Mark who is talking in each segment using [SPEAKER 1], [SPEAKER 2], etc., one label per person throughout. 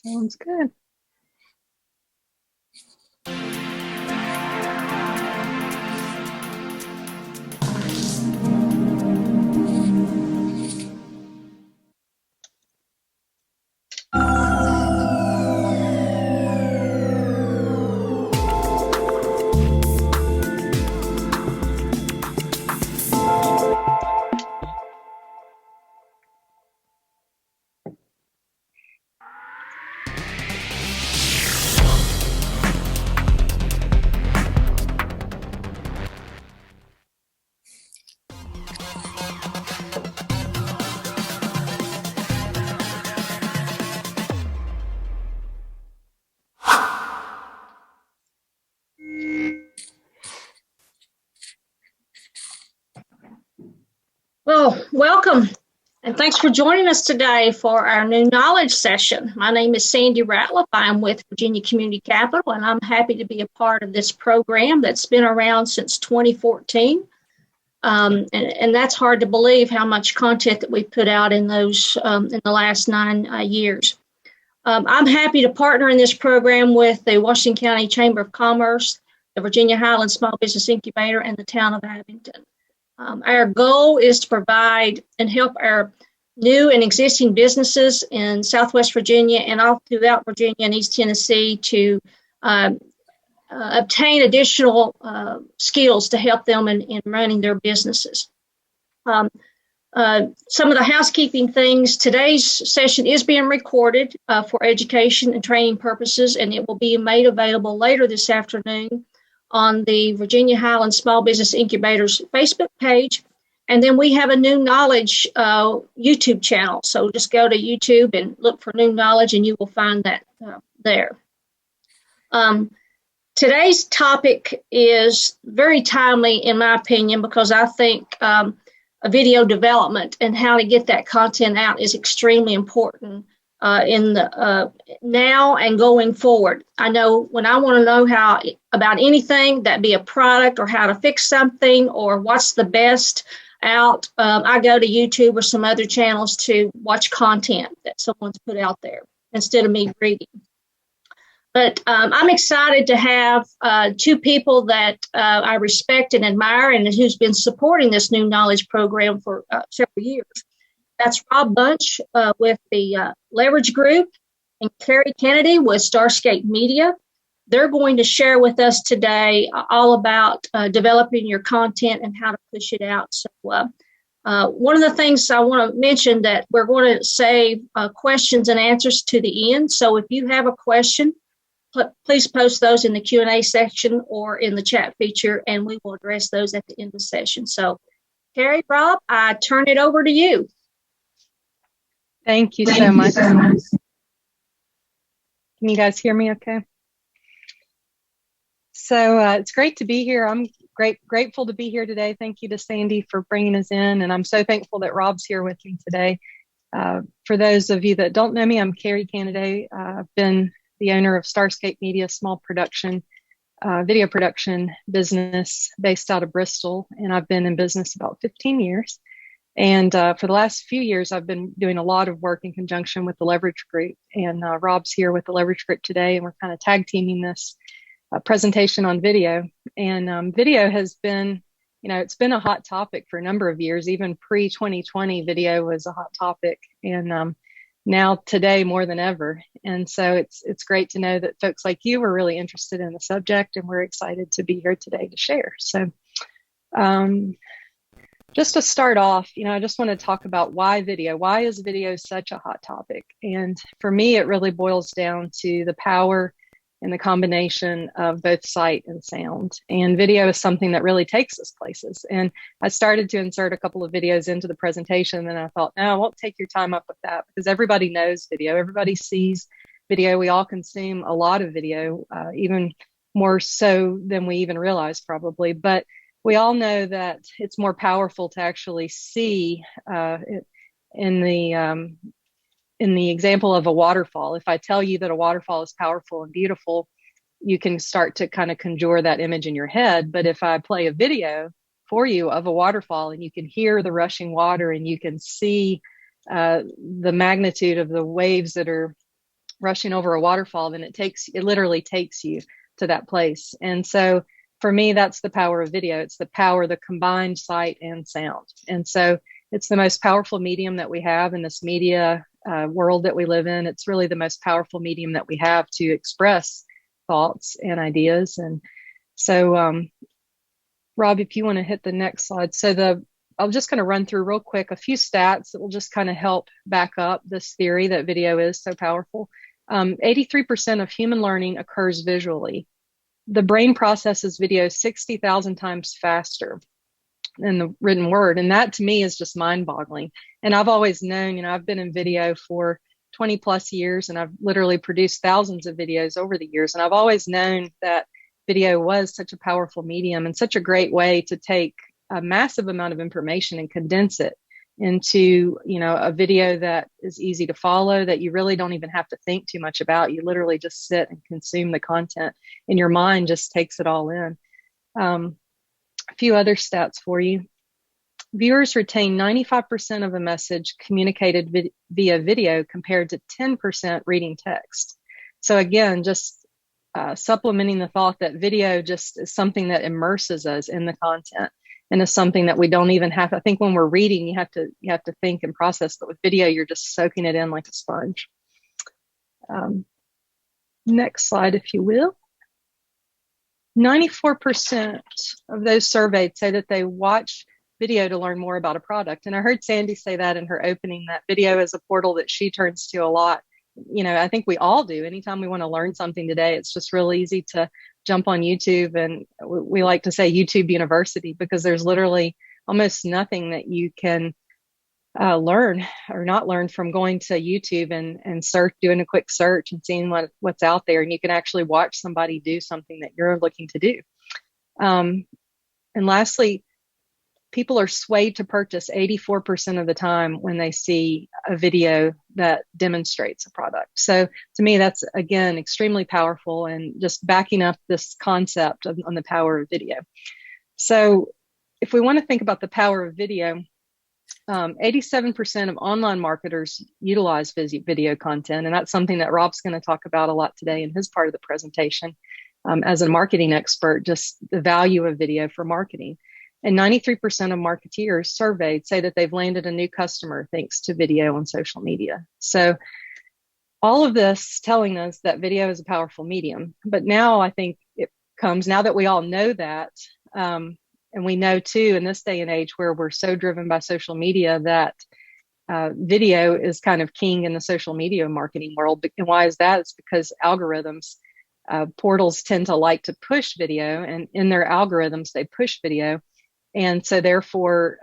[SPEAKER 1] Sounds good.
[SPEAKER 2] Well, welcome, and thanks for joining us today for our new knowledge session. My name is Sandy Ratliff. I'm with Virginia Community Capital, and I'm happy to be a part of this program that's been around since 2014. And that's hard to believe how much content that we've put out in those in the last 9 years. I'm happy to partner in this program with the Washington County Chamber of Commerce, the Virginia Highlands Small Business Incubator, and the town of Abington. Our goal is to provide and help our new and existing businesses in Southwest Virginia and all throughout Virginia and East Tennessee to obtain additional skills to help them in running their businesses. Some of the housekeeping things, today's session is being recorded for education and training purposes, and it will be made available later this afternoon on the Virginia Highlands Small Business Incubator's Facebook page. And then we have a New Knowledge YouTube channel. So just go to YouTube and look for New Knowledge and you will find that there. Today's topic is very timely, in my opinion, because I think video development and how to get that content out is extremely important in the now and going forward. I know when I want to know how about anything, that be a product or how to fix something or what's the best out, I go to YouTube or some other channels to watch content that someone's put out there instead of me reading. But I'm excited to have two people that I respect and admire and who's been supporting this New Knowledge program for several years. That's Rob Bunch with the Leverage Group and Carrie Cannady with StarScape Media. They're going to share with us today all about developing your content and how to push it out. So one of the things I want to mention that we're going to save questions and answers to the end. So if you have a question, please post those in the Q&A section or in the chat feature, and we will address those at the end of the session. So Carrie, Rob, I turn it over to you.
[SPEAKER 1] Thank you so much. Can you guys hear me okay? So it's great to be here. I'm grateful to be here today. Thank you to Sandy for bringing us in. And I'm so thankful that Rob's here with me today. For those of you that don't know me, I'm Carrie Cannady. I've been the owner of StarScape Media, small production, video production business based out of Bristol. And I've been in business about 15 years. And for the last few years, I've been doing a lot of work in conjunction with the Leverage Group. And Rob's here with the Leverage Group today, and we're kind of tag teaming this presentation on video. And video has been, it's been a hot topic for a number of years. Even pre-2020, video was a hot topic. And now today more than ever. And so it's great to know that folks like you are really interested in the subject, and we're excited to be here today to share. So just to start off, I just want to talk about why video. Why is video such a hot topic? And for me, it really boils down to the power and the combination of both sight and sound. And video is something that really takes us places. And I started to insert a couple of videos into the presentation, and I thought, no, I won't take your time up with that because everybody knows video. Everybody sees video. We all consume a lot of video, even more so than we even realize probably. But we all know that it's more powerful to actually see in the example of a waterfall. If I tell you that a waterfall is powerful and beautiful, you can start to kind of conjure that image in your head. But if I play a video for you of a waterfall and you can hear the rushing water and you can see the magnitude of the waves that are rushing over a waterfall, then it literally takes you to that place. And so for me, that's the power of video. It's the power of the combined sight and sound. And so it's the most powerful medium that we have in this media world that we live in. It's really the most powerful medium that we have to express thoughts and ideas. And so, Rob, if you want to hit the next slide. So I'm just going to run through real quick a few stats that will just kind of help back up this theory that video is so powerful. 83% of human learning occurs visually. The brain processes video 60,000 times faster than the written word. And that to me is just mind boggling. And I've always known, I've been in video for 20 plus years, and I've literally produced thousands of videos over the years. And I've always known that video was such a powerful medium and such a great way to take a massive amount of information and condense it into, a video that is easy to follow, that you really don't even have to think too much about. You literally just sit and consume the content, and your mind just takes it all in. A few other stats for you. Viewers retain 95% of a message communicated via video compared to 10% reading text. So again, just supplementing the thought that video just is something that immerses us in the content, and is something that we don't even have. I think when we're reading, you have to think and process, but with video, you're just soaking it in like a sponge. Next slide, if you will. 94% of those surveyed say that they watch video to learn more about a product. And I heard Sandy say that in her opening, that video is a portal that she turns to a lot. I think we all do. Anytime we want to learn something today, it's just real easy to jump on YouTube. And we like to say YouTube University, because there's literally almost nothing that you can learn or not learn from going to YouTube and doing a quick search and seeing what's out there. And you can actually watch somebody do something that you're looking to do. And lastly, people are swayed to purchase 84% of the time when they see a video that demonstrates a product. So to me, that's, again, extremely powerful, and just backing up this concept on the power of video. So if we want to think about the power of video, 87% of online marketers utilize video content. And that's something that Rob's going to talk about a lot today in his part of the presentation. As a marketing expert, just the value of video for marketing. And 93% of marketeers surveyed say that they've landed a new customer thanks to video on social media. So all of this telling us that video is a powerful medium. But now I think it comes, now that we all know that, and we know too, in this day and age where we're so driven by social media, that video is kind of king in the social media marketing world. And why is that? It's because algorithms, portals tend to like to push video, and in their algorithms, they push video. And so therefore,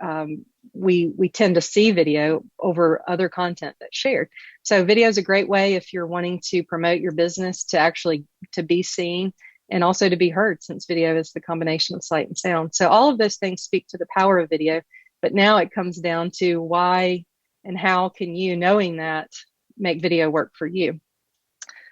[SPEAKER 1] we tend to see video over other content that's shared. So video is a great way if you're wanting to promote your business to be seen and also to be heard, since video is the combination of sight and sound. So all of those things speak to the power of video, but now it comes down to why and how can you, knowing that, make video work for you.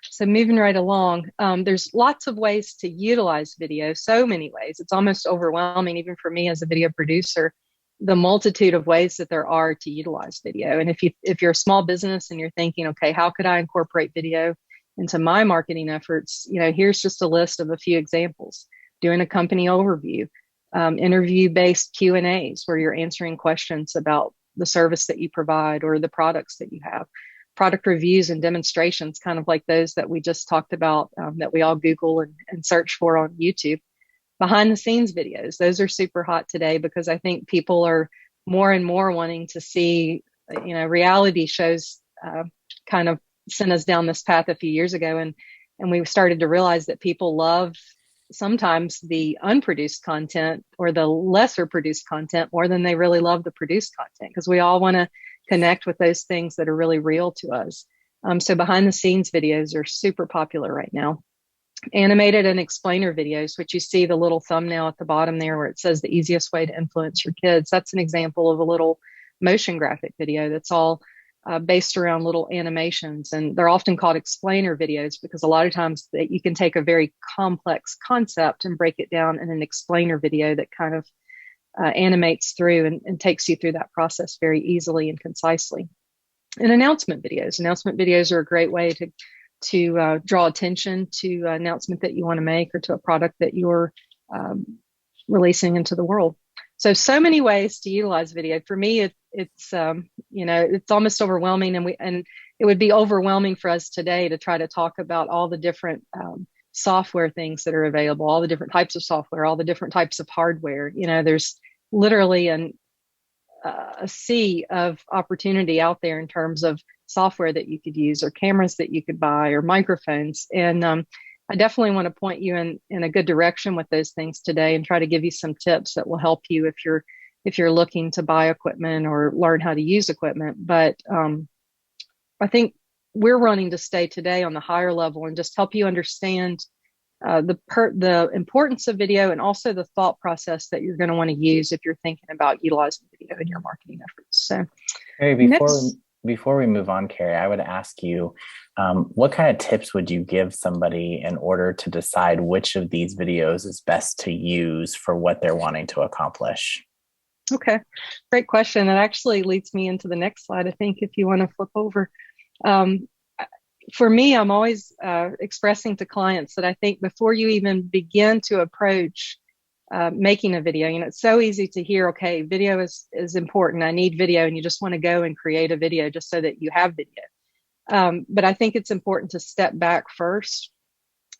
[SPEAKER 1] So moving right along, there's lots of ways to utilize video, so many ways. It's almost overwhelming, even for me as a video producer, the multitude of ways that there are to utilize video. And if you're a small business and you're thinking, okay, how could I incorporate video into my marketing efforts? Here's just a list of a few examples. Doing a company overview, interview-based Q&As where you're answering questions about the service that you provide or the products that you have. Product reviews and demonstrations, kind of like those that we just talked about, that we all Google and search for on YouTube. Behind the scenes videos, those are super hot today, because I think people are more and more wanting to see, reality shows kind of sent us down this path a few years ago. And we started to realize that people love sometimes the unproduced content or the lesser produced content more than they really love the produced content, because we all want to connect with those things that are really real to us. So behind the scenes videos are super popular right now. Animated and explainer videos, which you see the little thumbnail at the bottom there where it says the easiest way to influence your kids. That's an example of a little motion graphic video that's all based around little animations. And they're often called explainer videos because a lot of times that you can take a very complex concept and break it down in an explainer video that kind of animates through and takes you through that process very easily and concisely. And announcement videos. Announcement videos are a great way to draw attention to an announcement that you want to make or to a product that you're releasing into the world. So many ways to utilize video. For me, it's it's almost overwhelming, and it would be overwhelming for us today to try to talk about all the different software things that are available, all the different types of software, all the different types of hardware. There's literally a sea of opportunity out there in terms of software that you could use, or cameras that you could buy, or microphones. And I definitely want to point you in a good direction with those things today, and try to give you some tips that will help you if you're looking to buy equipment or learn how to use equipment. But I think we're running to stay today on the higher level and just help you understand the importance of video, and also the thought process that you're going to want to use if you're thinking about utilizing video in your marketing efforts. So,
[SPEAKER 3] Carrie, before we move on, Carrie, I would ask you, what kind of tips would you give somebody in order to decide which of these videos is best to use for what they're wanting to accomplish?
[SPEAKER 1] Okay, great question. That actually leads me into the next slide, I think, if you want to flip over. For me, I'm always expressing to clients that I think before you even begin to approach making a video, it's so easy to hear, okay, video is important. I need video. And you just want to go and create a video just so that you have video. But I think it's important to step back first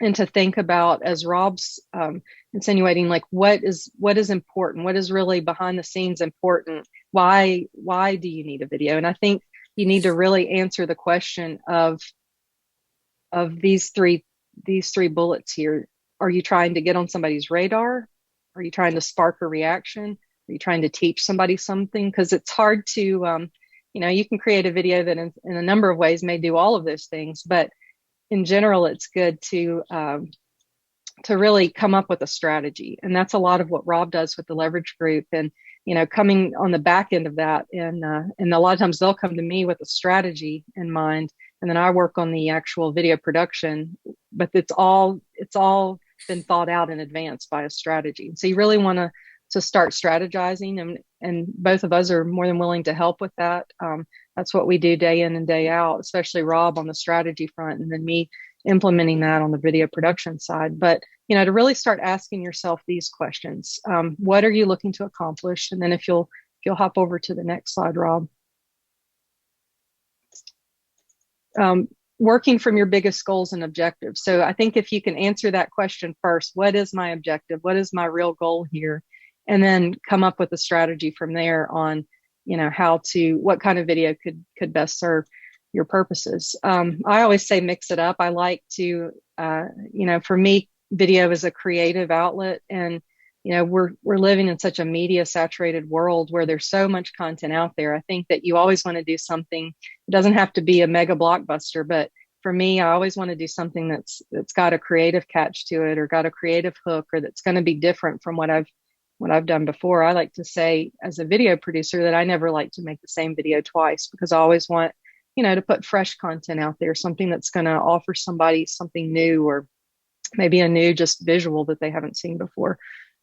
[SPEAKER 1] and to think about, as Rob's insinuating, like what is important? What is really behind the scenes important? Why do you need a video? And I think you need to really answer the question of these three bullets here. Are you trying to get on somebody's radar? Are you trying to spark a reaction? Are you trying to teach somebody something? Because it's hard to, you can create a video that in a number of ways may do all of those things, but in general, it's good to really come up with a strategy. And that's a lot of what Rob does with the Leverage Group. And, coming on the back end of that, and a lot of times they'll come to me with a strategy in mind, and then I work on the actual video production, but it's all been thought out in advance by a strategy. So you really want to start strategizing, and both of us are more than willing to help with that. That's what we do day in and day out, especially Rob on the strategy front, and then me implementing that on the video production side. But, to really start asking yourself these questions. What are you looking to accomplish? And then if you'll hop over to the next slide, Rob. Working from your biggest goals and objectives. So I think if you can answer that question first, what is my objective? What is my real goal here? And then come up with a strategy from there on, what kind of video could best serve your purposes. I always say mix it up. I like to, for me, video is a creative outlet, and we're living in such a media saturated world where there's so much content out there. I think that you always want to do something. It doesn't have to be a mega blockbuster, but for me, I always want to do something that's got a creative catch to it, or got a creative hook, or that's going to be different from what I've done before. I like to say, as a video producer, that I never like to make the same video twice, because I always want, to put fresh content out there, something that's going to offer somebody something new, or maybe a new just visual that they haven't seen before.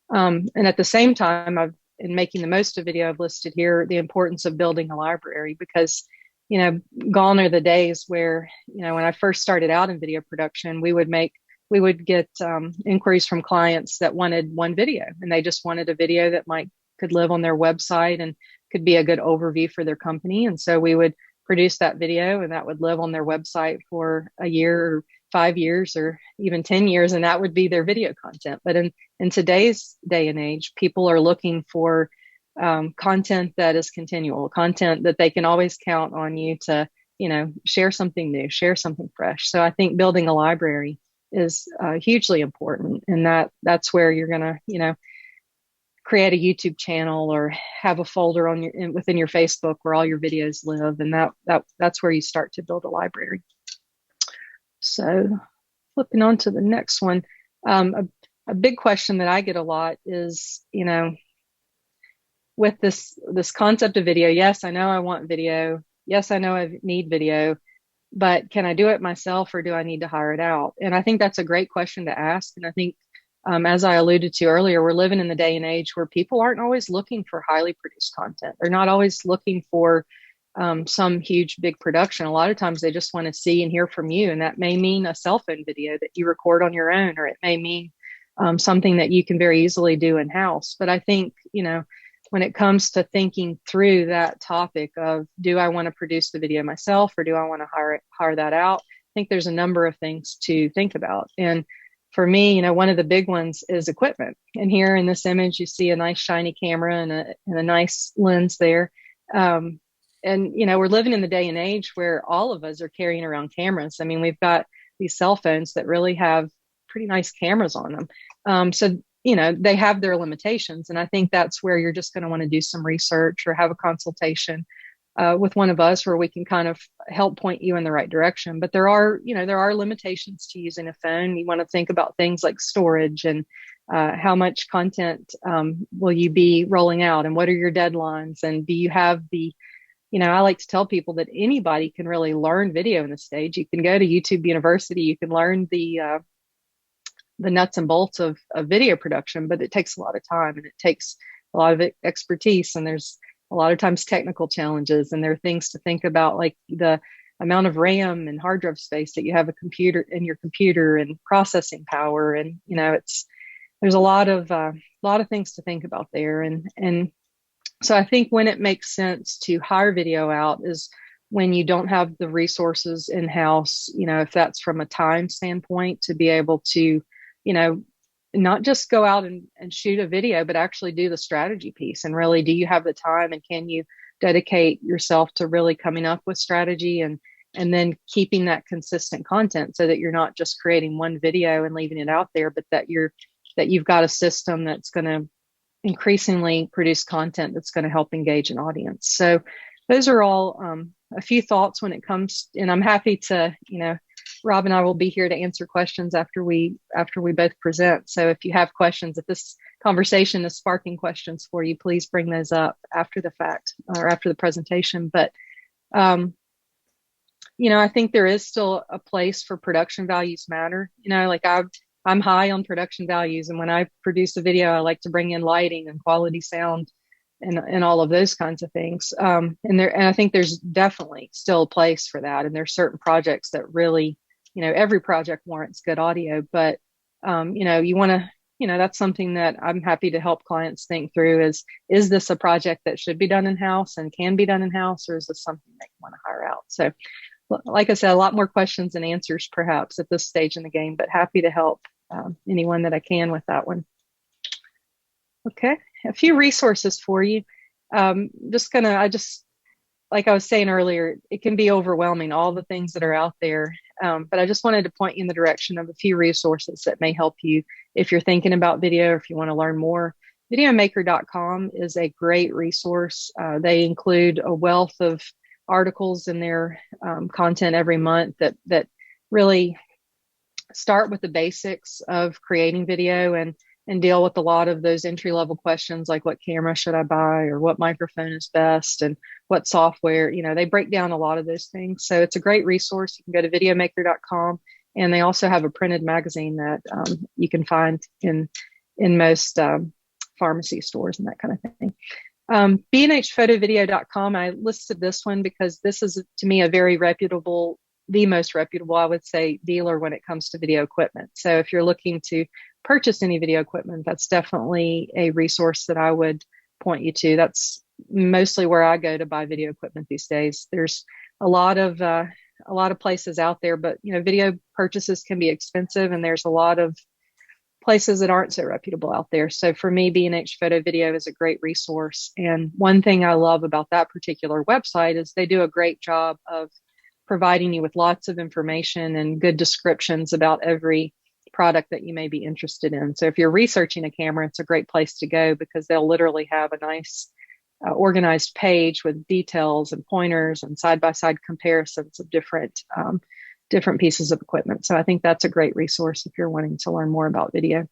[SPEAKER 1] And at the same time, in making the most of video, I've listed here the importance of building a library, because, gone are the days where, when I first started out in video production, we would get inquiries from clients that wanted one video, and they just wanted a video that could live on their website and could be a good overview for their company. And so we would produce that video, and that would live on their website for a year, or 5 years, or even 10 years, and that would be their video content. But in today's day and age, people are looking for content that is continual, content that they can always count on you to, share something new, share something fresh. So I think building a library is hugely important, and that's where you're going to, create a YouTube channel, or have a folder within your Facebook where all your videos live, and that's where you start to build a library. So flipping on to the next one, a big question that I get a lot is, with this concept of video, yes, I know I want video. Yes, I know I need video, but can I do it myself, or do I need to hire it out? And I think that's a great question to ask. And I think, as I alluded to earlier, we're living in the day and age where people aren't always looking for highly produced content. They're not always looking for some huge big production. A lot of times they just want to see and hear from you, and that may mean a cell phone video that you record on your own, or it may mean something that you can very easily do in house. But I think, when it comes to thinking through that topic of, do I want to produce the video myself, or do I want to hire that out? I think there's a number of things to think about. And for me, one of the big ones is equipment. And here in this image, you see a nice shiny camera and a nice lens there. And, we're living in the day and age where all of us are carrying around cameras. I mean, we've got these cell phones that really have pretty nice cameras on them. So they have their limitations. And I think that's where you're just going to want to do some research or have a consultation with one of us, where we can kind of help point you in the right direction. But there are limitations to using a phone. You want to think about things like storage and how much content will you be rolling out, and what are your deadlines? And do you have I like to tell people that anybody can really learn video in this stage. You can go to YouTube University, you can learn the nuts and bolts of video production, but it takes a lot of time, and it takes a lot of expertise, and there's a lot of times technical challenges, and there are things to think about, like the amount of RAM and hard drive space that you have in your computer, and processing power. And, there's a lot of things to think about there. And so I think when it makes sense to hire video out is when you don't have the resources in house, if that's from a time standpoint, to be able to, not just go out and shoot a video, but actually do the strategy piece. And really, do you have the time, and can you dedicate yourself to really coming up with strategy, and then keeping that consistent content, so that you're not just creating one video and leaving it out there, but that you've got a system that's going to increasingly produce content that's going to help engage an audience. So those are all a few thoughts when it comes, and I'm happy to, Rob and I will be here to answer questions after we both present. So if you have questions, if this conversation is sparking questions for you, please bring those up after the fact or after the presentation. But, I think there is still a place for production values matter. I'm high on production values. And when I produce a video, I like to bring in lighting and quality sound and all of those kinds of things. And I think there's definitely still a place for that. And there's certain projects that really, every project warrants good audio, but, you want to, that's something that I'm happy to help clients think through is this a project that should be done in-house and can be done in-house, or is this something that you want to hire out? So like I said, a lot more questions and answers perhaps at this stage in the game, but happy to help anyone that I can with that one. Okay, a few resources for you. Like I was saying earlier, it can be overwhelming, all the things that are out there. But I just wanted to point you in the direction of a few resources that may help you if you're thinking about video, or if you want to learn more. Videomaker.com is a great resource. They include a wealth of articles in their content every month that really start with the basics of creating video and deal with a lot of those entry-level questions, like what camera should I buy, or what microphone is best, and what software. They break down a lot of those things. So it's a great resource. You can go to videomaker.com, and they also have a printed magazine that you can find in most pharmacy stores and that kind of thing. bnhphotovideo.com, I listed this one because this is, to me, a very reputable, the most reputable, I would say, dealer when it comes to video equipment. So if you're looking to purchase any video equipment, that's definitely a resource that I would point you to. That's mostly where I go to buy video equipment these days. There's a lot of places out there, but video purchases can be expensive, and there's a lot of places that aren't so reputable out there. So for me, B&H Photo Video is a great resource. And one thing I love about that particular website is they do a great job of providing you with lots of information and good descriptions about every product that you may be interested in. So if you're researching a camera, it's a great place to go, because they'll literally have a nice organized page with details and pointers and side-by-side comparisons of different pieces of equipment. So I think that's a great resource if you're wanting to learn more about video.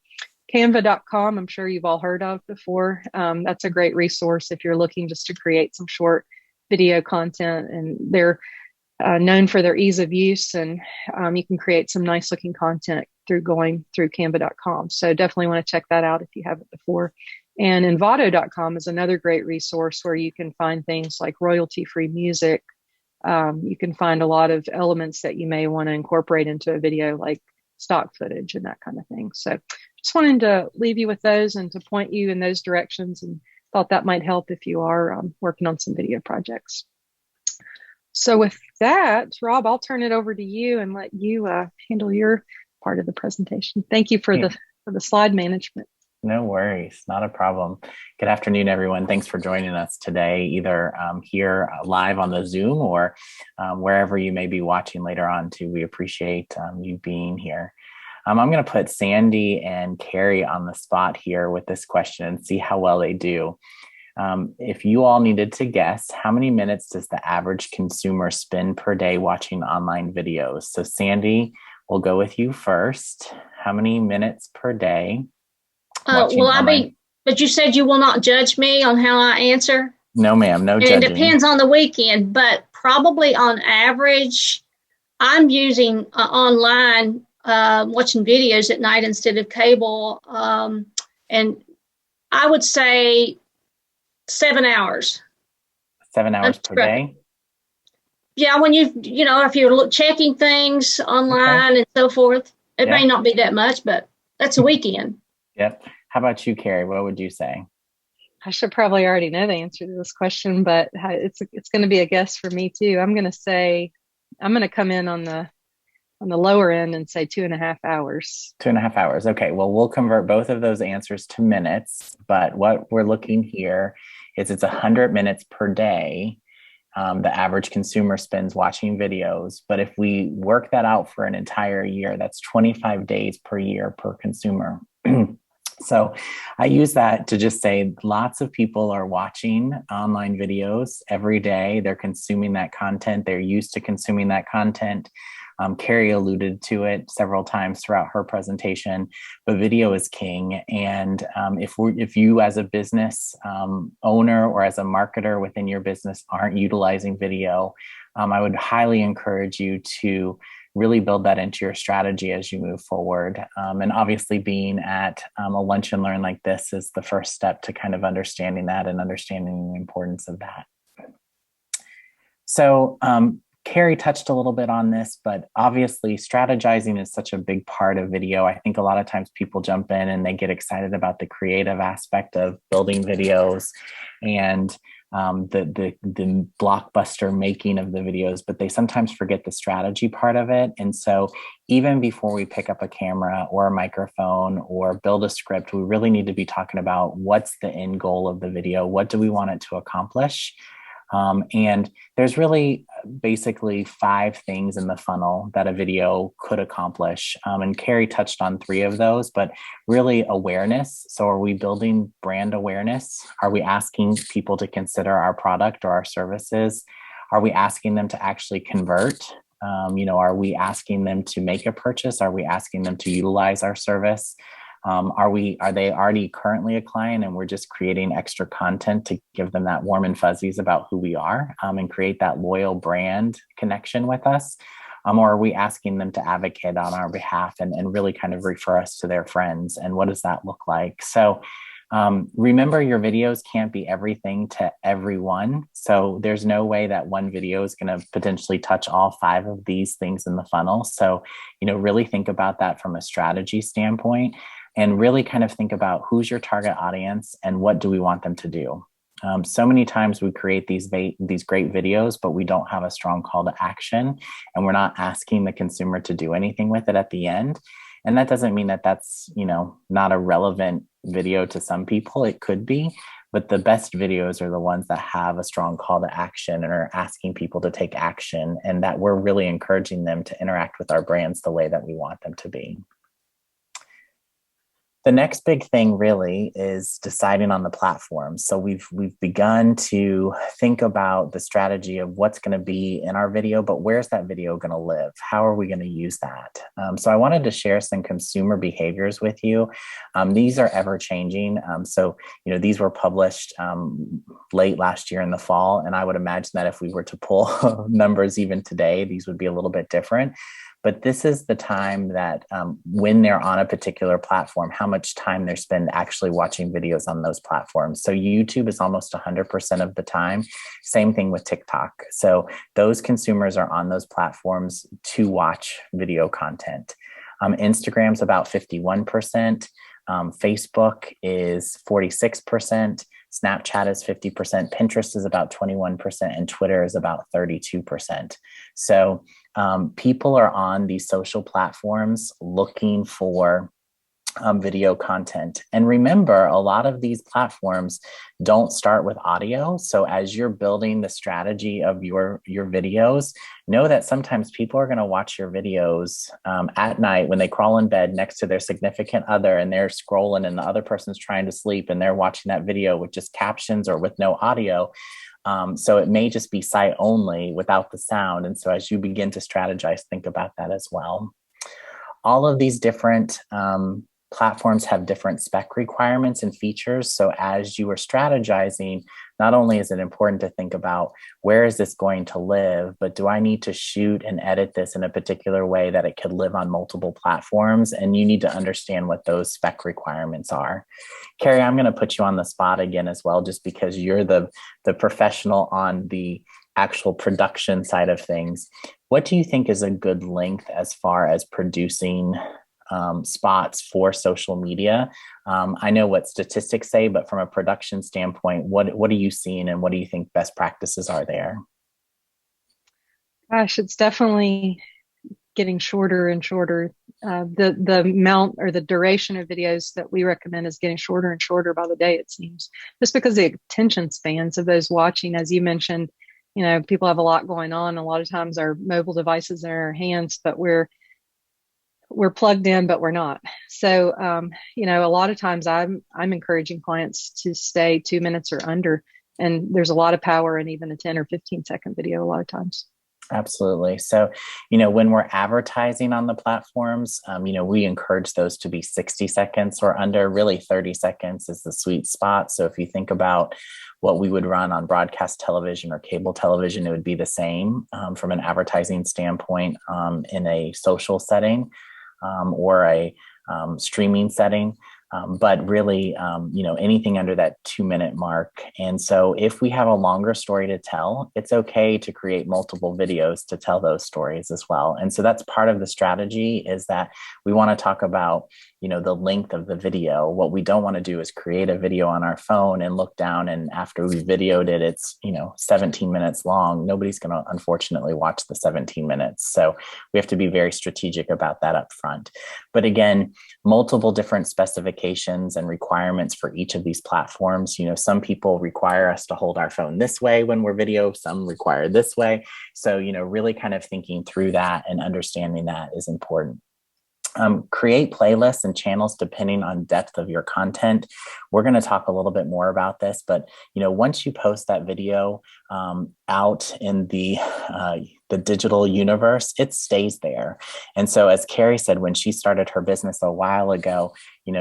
[SPEAKER 1] Canva.com, I'm sure you've all heard of before. That's a great resource if you're looking just to create some short video content, and they're known for their ease of use, and you can create some nice looking content through going through canva.com. So definitely want to check that out if you haven't before. And Envato.com is another great resource where you can find things like royalty-free music. You can find a lot of elements that you may want to incorporate into a video, like stock footage and that kind of thing. So just wanted to leave you with those and to point you in those directions, and thought that might help if you are working on some video projects. So with that, Rob, I'll turn it over to you and let you handle your part of the presentation. Thank you for the slide management.
[SPEAKER 3] No worries, not a problem. Good afternoon, everyone. Thanks for joining us today, either here live on the Zoom or wherever you may be watching later on too. We appreciate you being here. I'm going to put Sandy and Carrie on the spot here with this question and see how well they do. If you all needed to guess, how many minutes does the average consumer spend per day watching online videos? So Sandy, we'll go with you first. How many minutes per day?
[SPEAKER 2] But you said you will not judge me on how I answer?
[SPEAKER 3] No, ma'am, no judging.
[SPEAKER 2] It depends on the weekend, but probably on average, I'm using online, watching videos at night instead of cable. And I would say 7 hours.
[SPEAKER 3] 7 hours per day?
[SPEAKER 2] Yeah, when if you're checking things online and so forth, it may not be that much, but that's a weekend.
[SPEAKER 3] Yep. How about you, Carrie? What would you say?
[SPEAKER 1] I should probably already know the answer to this question, but it's going to be a guess for me too. I'm going to come in on the lower end and say 2.5 hours.
[SPEAKER 3] 2.5 hours. Okay. Well, we'll convert both of those answers to minutes, but what we're looking here is it's 100 minutes per day. The average consumer spends watching videos, but if we work that out for an entire year, that's 25 days per year per consumer. So I use that to just say lots of people are watching online videos every day. They're consuming that content. They're used to consuming that content. Carrie alluded to it several times throughout her presentation, but video is king. And if you as a business owner or as a marketer within your business aren't utilizing video, I would highly encourage you to really build that into your strategy as you move forward. And obviously being at a lunch and learn like this is the first step to kind of understanding that and understanding the importance of that. So Carrie touched a little bit on this, but obviously strategizing is such a big part of video. I think a lot of times people jump in and they get excited about the creative aspect of building videos and the blockbuster making of the videos, but they sometimes forget the strategy part of it. And so even before we pick up a camera or a microphone or build a script, we really need to be talking about what's the end goal of the video? What do we want it to accomplish? And there's really basically 5 things in the funnel that a video could accomplish. And Carrie touched on 3 of those, but really awareness. So are we building brand awareness? Are we asking people to consider our product or our services? Are we asking them to actually convert? Are we asking them to make a purchase? Are we asking them to utilize our service? Are they already currently a client and we're just creating extra content to give them that warm and fuzzies about who we are and create that loyal brand connection with us? Or are we asking them to advocate on our behalf and really kind of refer us to their friends? And what does that look like? So remember, your videos can't be everything to everyone. So there's no way that one video is going to potentially touch all 5 of these things in the funnel. So, really think about that from a strategy standpoint. And really kind of think about who's your target audience and what do we want them to do. So many times we create these great videos, but we don't have a strong call to action and we're not asking the consumer to do anything with it at the end. And that doesn't mean that that's, not a relevant video to some people. It could be, but the best videos are the ones that have a strong call to action and are asking people to take action and that we're really encouraging them to interact with our brands the way that we want them to be. The next big thing really is deciding on the platform. So we've begun to think about the strategy of what's going to be in our video, but where's that video going to live? How are we going to use that? So I wanted to share some consumer behaviors with you. These are ever changing. So these were published late last year in the fall, and I would imagine that if we were to pull numbers even today, these would be a little bit different. But this is the time that when they're on a particular platform, how much time they spend actually watching videos on those platforms. So YouTube is almost 100% of the time. Same thing with TikTok. So those consumers are on those platforms to watch video content. Instagram's about 51%. Facebook is 46%. Snapchat is 50%. Pinterest is about 21%. And Twitter is about 32%. So people are on these social platforms looking for video content. And remember, a lot of these platforms don't start with audio. So as you're building the strategy of your videos, know that sometimes people are going to watch your videos at night when they crawl in bed next to their significant other and they're scrolling and the other person's trying to sleep and they're watching that video with just captions or with no audio. So it may just be sight only without the sound. And so as you begin to strategize, think about that as well. All of these different platforms have different spec requirements and features. So as you are strategizing, not only is it important to think about where is this going to live, but do I need to shoot and edit this in a particular way that it could live on multiple platforms? And you need to understand what those spec requirements are. Carrie, I'm going to put you on the spot again as well, just because you're the professional on the actual production side of things. What do you think is a good length as far as producing spots for social media? I know what statistics say, but from a production standpoint, what are you seeing and what do you think best practices are there?
[SPEAKER 1] Gosh, it's definitely getting shorter and shorter. The amount or the duration of videos that we recommend is getting shorter and shorter by the day, it seems, just because the attention spans of those watching, as you mentioned, people have a lot going on. A lot of times our mobile devices are in our hands, but we're plugged in, but we're not. So, a lot of times I'm encouraging clients to stay 2 minutes or under, and there's a lot of power in even a 10 or 15-second video a lot of times.
[SPEAKER 3] Absolutely. So, when we're advertising on the platforms, we encourage those to be 60 seconds or under. Really 30 seconds is the sweet spot. So if you think about what we would run on broadcast television or cable television, it would be the same from an advertising standpoint in a social setting or a streaming setting. But really, anything under that 2-minute mark. And so if we have a longer story to tell, it's okay to create multiple videos to tell those stories as well. And so that's part of the strategy, is that we want to talk about, the length of the video. What we don't want to do is create a video on our phone and look down, and after we videoed it, it's, 17 minutes long. Nobody's going to, unfortunately, watch the 17 minutes. So we have to be very strategic about that up front. But again, multiple different specifications and requirements for each of these platforms. Some people require us to hold our phone this way when we're video, some require this way. So, really kind of thinking through that and understanding that is important. Create playlists and channels depending on depth of your content. We're going to talk a little bit more about this, but once you post that video out in the digital universe, it stays there. And so, as Carrie said, when she started her business a while ago,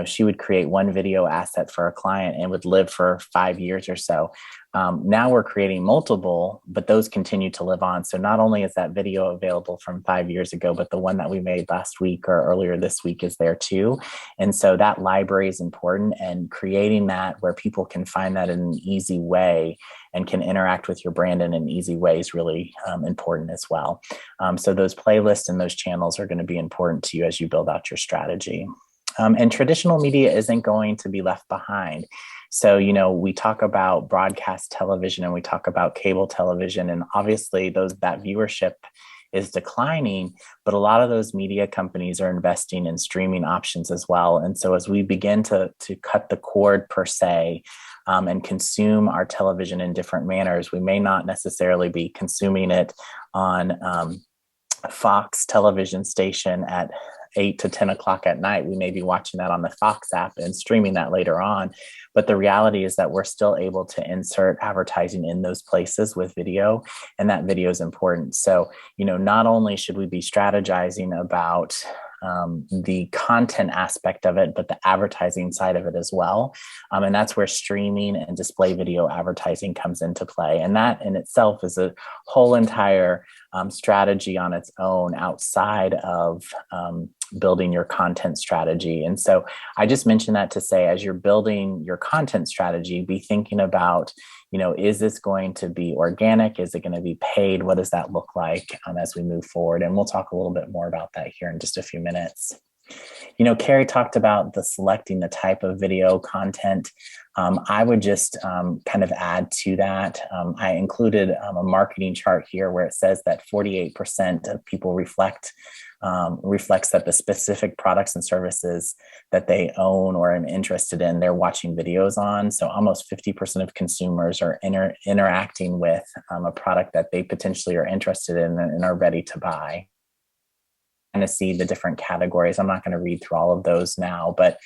[SPEAKER 3] she would create one video asset for a client and would live for 5 years or so. Now we're creating multiple, but those continue to live on. So not only is that video available from 5 years ago, but the one that we made last week or earlier this week is there too. And so that library is important, and creating that where people can find that in an easy way and can interact with your brand in an easy way is really important as well. So those playlists and those channels are going to be important to you as you build out your strategy. And traditional media isn't going to be left behind. So, we talk about broadcast television and we talk about cable television, and obviously that viewership is declining, but a lot of those media companies are investing in streaming options as well. And so as we begin to cut the cord per se, and consume our television in different manners, we may not necessarily be consuming it on Fox television station at 8 to 10 o'clock at night. We may be watching that on the Fox app and streaming that later on. But the reality is that we're still able to insert advertising in those places with video, and that video is important. So, not only should we be strategizing about the content aspect of it, but the advertising side of it as well. And that's where streaming and display video advertising comes into play. And that in itself is a whole entire strategy on its own outside of building your content strategy. And so I just mentioned that to say, as you're building your content strategy, be thinking about, is this going to be organic? Is it going to be paid? What does that look like as we move forward? And we'll talk a little bit more about that here in just a few minutes. Carrie talked about selecting the type of video content. I would just kind of add to that. I included a marketing chart here where it says that 48% of people reflects that the specific products and services that they own or are interested in, they're watching videos on. So almost 50% of consumers are interacting with a product that they potentially are interested in and are ready to buy. To see the different categories. I'm not going to read through all of those now, but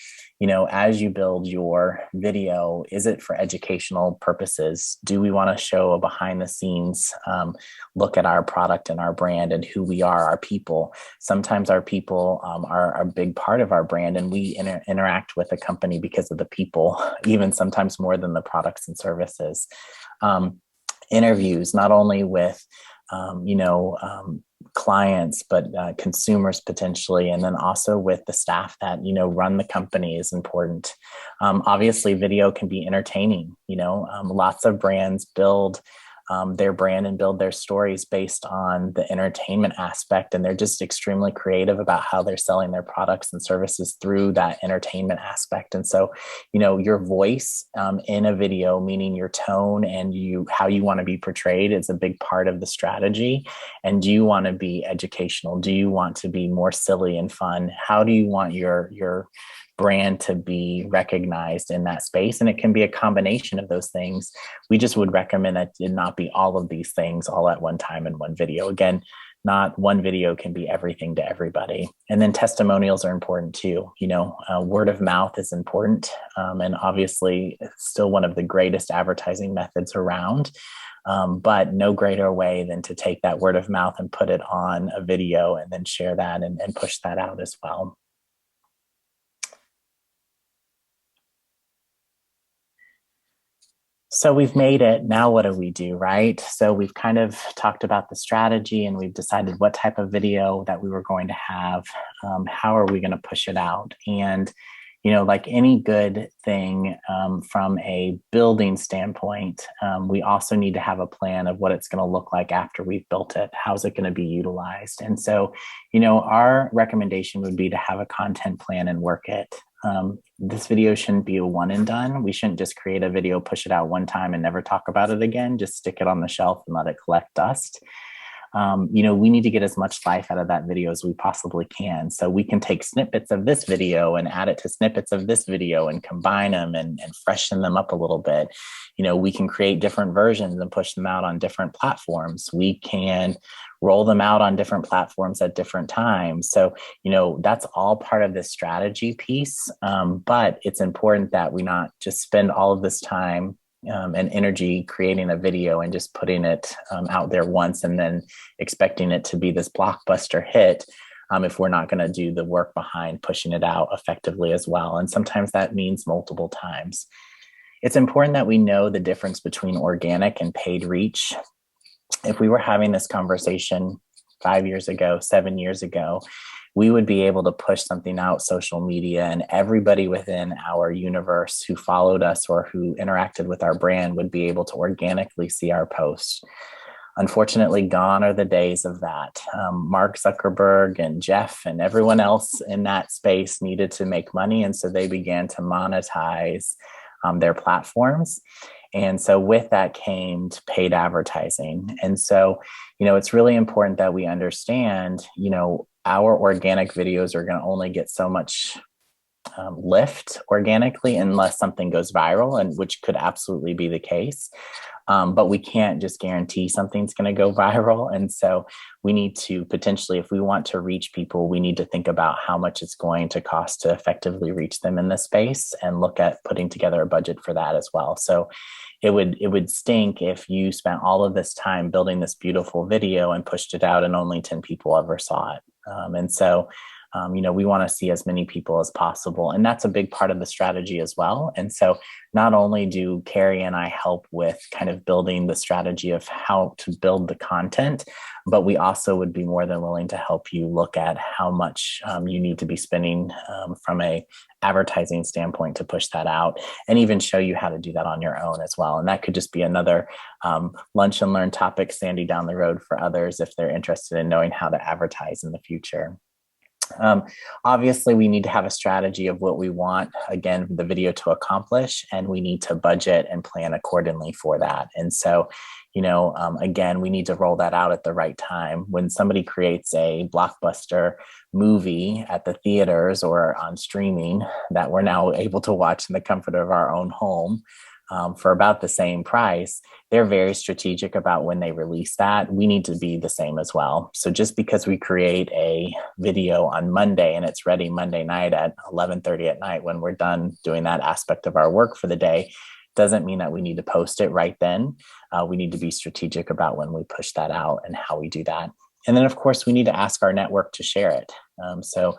[SPEAKER 3] as you build your video, is it for educational purposes? Do we want to show a behind the scenes look at our product and our brand and who we are, our people? Sometimes our people are a big part of our brand, and we interact with a company because of the people, even sometimes more than the products and services. Interviews, not only with clients, but consumers potentially, and then also with the staff that run the company is important. Obviously, video can be entertaining. Lots of brands build their brand and build their stories based on the entertainment aspect, and they're just extremely creative about how they're selling their products and services through that entertainment aspect. And so, your voice in a video, meaning your tone and how you want to be portrayed, is a big part of the strategy. And do you want to be educational? Do you want to be more silly and fun? How do you want your brand to be recognized in that space? And it can be a combination of those things. We just would recommend that it not be all of these things all at one time in one video. Again, not one video can be everything to everybody. And then testimonials are important too. Word of mouth is important. And obviously it's still one of the greatest advertising methods around. But no greater way than to take that word of mouth and put it on a video and then share that and push that out as well. So we've made it. Now what do we do, right? So we've kind of talked about the strategy, and we've decided what type of video that we were going to have. How are we going to push it out? And, like any good thing from a building standpoint, we also need to have a plan of what it's going to look like after we've built it. How's it going to be utilized? And so, our recommendation would be to have a content plan and work it. This video shouldn't be a one and done. We shouldn't just create a video, push it out one time and never talk about it again. Just stick it on the shelf and let it collect dust. We need to get as much life out of that video as we possibly can. So we can take snippets of this video and add it to snippets of this video and combine them and freshen them up a little bit. We can create different versions and push them out on different platforms. We can roll them out on different platforms at different times. So, that's all part of this strategy piece. But it's important that we not just spend all of this time and energy creating a video and just putting it out there once and then expecting it to be this blockbuster hit if we're not going to do the work behind pushing it out effectively as well. And sometimes that means multiple times. It's important that we know the difference between organic and paid reach. If we were having this conversation 5 years ago, 7 years ago, we would be able to push something out social media, and everybody within our universe who followed us or who interacted with our brand would be able to organically see our posts. Unfortunately, gone are the days of that. Mark Zuckerberg and Jeff and everyone else in that space needed to make money, and so they began to monetize their platforms. And so with that came paid advertising. And so, it's really important that we understand, our organic videos are going to only get so much lift organically unless something goes viral, and which could absolutely be the case. But we can't just guarantee something's going to go viral. And so we need to potentially, if we want to reach people, we need to think about how much it's going to cost to effectively reach them in this space and look at putting together a budget for that as well. So it would stink if you spent all of this time building this beautiful video and pushed it out and only 10 people ever saw it. And so We want to see as many people as possible. And that's a big part of the strategy as well. And so not only do Carrie and I help with kind of building the strategy of how to build the content, but we also would be more than willing to help you look at how much you need to be spending from a advertising standpoint to push that out, and even show you how to do that on your own as well. And that could just be another lunch and learn topic, Sandy, down the road for others if they're interested in knowing how to advertise in the future. Obviously, we need to have a strategy of what we want, again, the video to accomplish, and we need to budget and plan accordingly for that. And so, again, we need to roll that out at the right time. When somebody creates a blockbuster movie at the theaters or on streaming that we're now able to watch in the comfort of our own home, for about the same price, they're very strategic about when they release that. We need to be the same as well. So just because we create a video on Monday and it's ready Monday night at 11:30 at night when we're done doing that aspect of our work for the day, doesn't mean that we need to post it right then. We need to be strategic about when we push that out and how we do that. And then, of course, we need to ask our network to share it. So,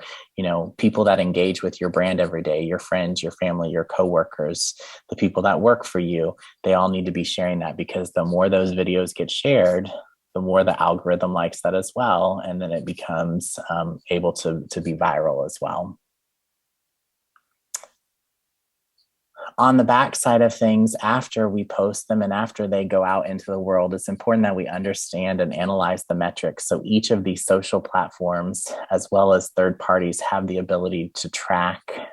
[SPEAKER 3] people that engage with your brand every day, your friends, your family, your coworkers, the people that work for you, they all need to be sharing that, because the more those videos get shared, the more the algorithm likes that as well. And then it becomes able to be viral as well. On the back side of things, after we post them and after they go out into the world, it's important that we understand and analyze the metrics. So each of these social platforms, as well as third parties, have the ability to track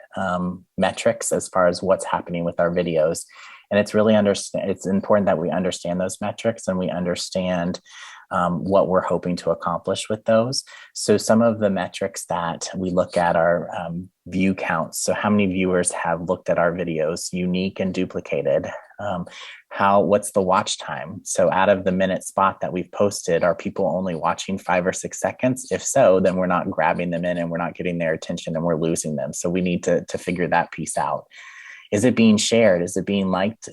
[SPEAKER 3] metrics as far as what's happening with our videos. And it's important that we understand those metrics and we understand what we're hoping to accomplish with those. So some of the metrics that we look at are view counts. So how many viewers have looked at our videos, unique and duplicated? What's the watch time? So out of the minute spot that we've posted, are people only watching 5 or 6 seconds? If so, then we're not grabbing them in and we're not getting their attention and we're losing them. So we need to figure that piece out. Is it being shared? Is it being liked?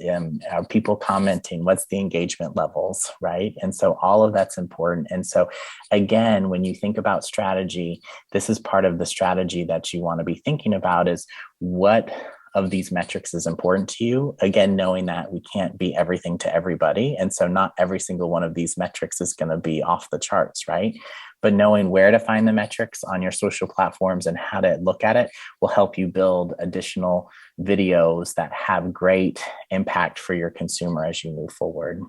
[SPEAKER 3] Are people commenting? What's the engagement levels, right? And so all of that's important. And so again, when you think about strategy, this is part of the strategy that you want to be thinking about, is what of these metrics is important to you. Again, knowing that we can't be everything to everybody. And so not every single one of these metrics is going to be off the charts, right? But knowing where to find the metrics on your social platforms and how to look at it will help you build additional videos that have great impact for your consumer as you move forward.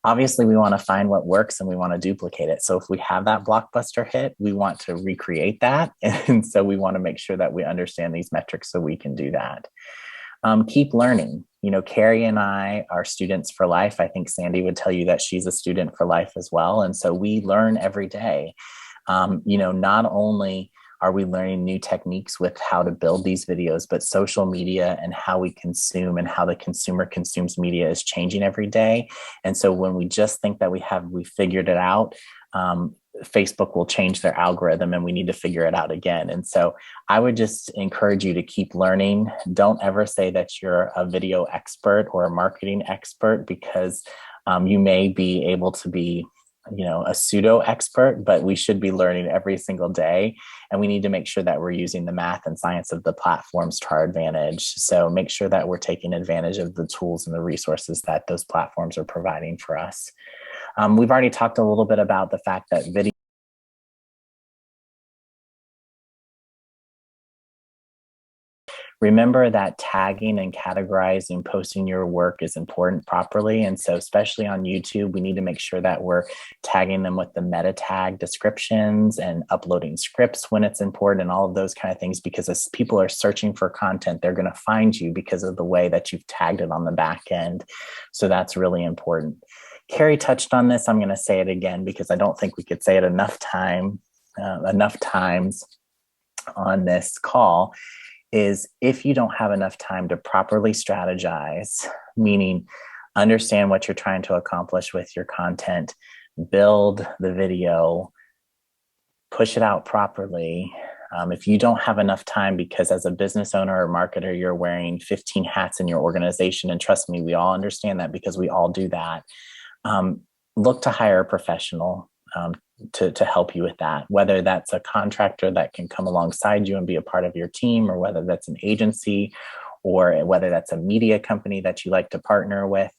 [SPEAKER 3] Obviously, we want to find what works and we want to duplicate it. So if we have that blockbuster hit, we want to recreate that. And so we want to make sure that we understand these metrics so we can do that. Keep learning. Carrie and I are students for life. I think Sandy would tell you that she's a student for life as well. And so we learn every day. Not only are we learning new techniques with how to build these videos, but social media and how we consume and how the consumer consumes media is changing every day. And so when we just think that we figured it out, Facebook will change their algorithm and we need to figure it out again. And so I would just encourage you to keep learning. Don't ever say that you're a video expert or a marketing expert, because you may be able to be a pseudo expert, but we should be learning every single day. And we need to make sure that we're using the math and science of the platforms to our advantage. So make sure that we're taking advantage of the tools and the resources that those platforms are providing for us. We've already talked a little bit about the fact that video remember that tagging and categorizing, posting your work is important properly. And so especially on YouTube, we need to make sure that we're tagging them with the meta tag descriptions and uploading scripts when it's important and all of those kind of things, because as people are searching for content, they're going to find you because of the way that you've tagged it on the back end. So that's really important. Carrie touched on this. I'm going to say it again because I don't think we could say it enough times on this call. Is if you don't have enough time to properly strategize, meaning understand what you're trying to accomplish with your content, build the video, push it out properly. If you don't have enough time, because as a business owner or marketer, you're wearing 15 hats in your organization, and trust me, we all understand that because we all do that. Look to hire a professional. to help you with that, whether that's a contractor that can come alongside you and be a part of your team, or whether that's an agency, or whether that's a media company that you like to partner with.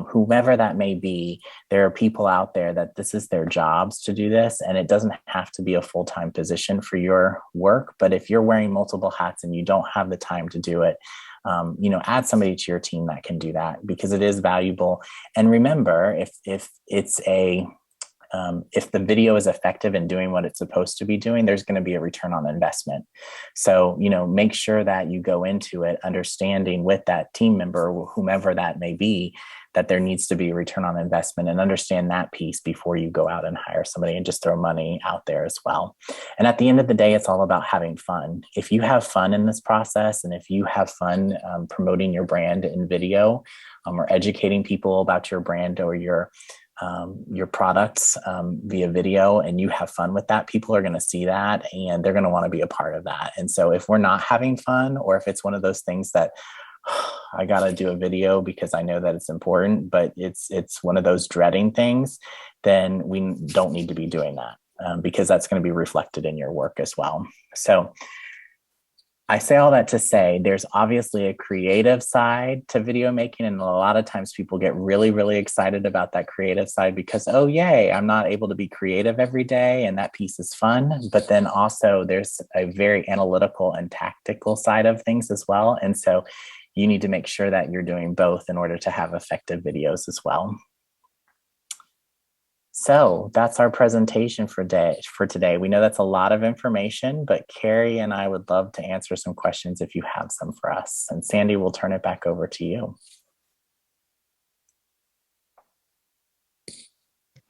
[SPEAKER 3] Whomever that may be, there are people out there that this is their jobs to do this, and it doesn't have to be a full-time position for your work. But if you're wearing multiple hats and you don't have the time to do it, add somebody to your team that can do that, because it is valuable. And remember, if the video is effective in doing what it's supposed to be doing, there's going to be a return on investment. So, make sure that you go into it understanding with that team member, whomever that may be, that there needs to be a return on investment, and understand that piece before you go out and hire somebody and just throw money out there as well. And at the end of the day, it's all about having fun. If you have fun in this process, and if you have fun promoting your brand in video, or educating people about your brand or your products via video, and you have fun with that, people are going to see that and they're going to want to be a part of that. And so if we're not having fun, or if it's one of those things that I got to do a video because I know that it's important, but it's one of those dreading things, then we don't need to be doing that, because that's going to be reflected in your work as well. So I say all that to say there's obviously a creative side to video making. And a lot of times people get really, really excited about that creative side because, oh, yay, I'm not able to be creative every day. And that piece is fun. But then also there's a very analytical and tactical side of things as well. And so you need to make sure that you're doing both in order to have effective videos as well. So that's our presentation for today. We know that's a lot of information, but Carrie and I would love to answer some questions if you have some for us. And Sandy, we'll turn it back over to you.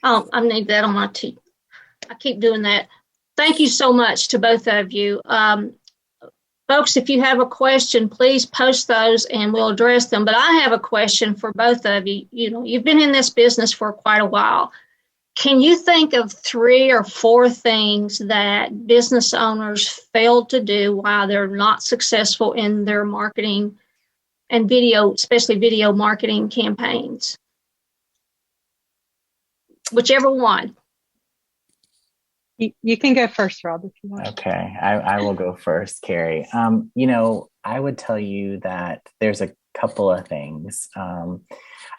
[SPEAKER 2] Oh, I need that on my team. I keep doing that. Thank you so much to both of you. Folks, if you have a question, please post those and we'll address them. But I have a question for both of you. You've been in this business for quite a while. Can you think of 3 or 4 things that business owners fail to do why they're not successful in their marketing and video, especially video marketing campaigns? Whichever one.
[SPEAKER 1] You can go first, Rob, if you want.
[SPEAKER 3] Okay, I will go first, Carrie. I would tell you that there's a couple of things.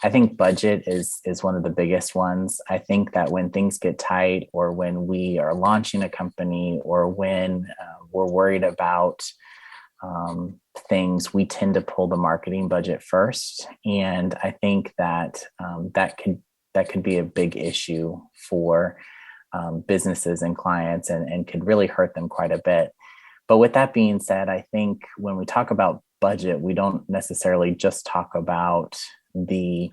[SPEAKER 3] I think budget is one of the biggest ones. I think that when things get tight, or when we are launching a company, or when we're worried about things, we tend to pull the marketing budget first. And I think that that could be a big issue for businesses and clients, and could really hurt them quite a bit. But with that being said, I think when we talk about budget, we don't necessarily just talk about the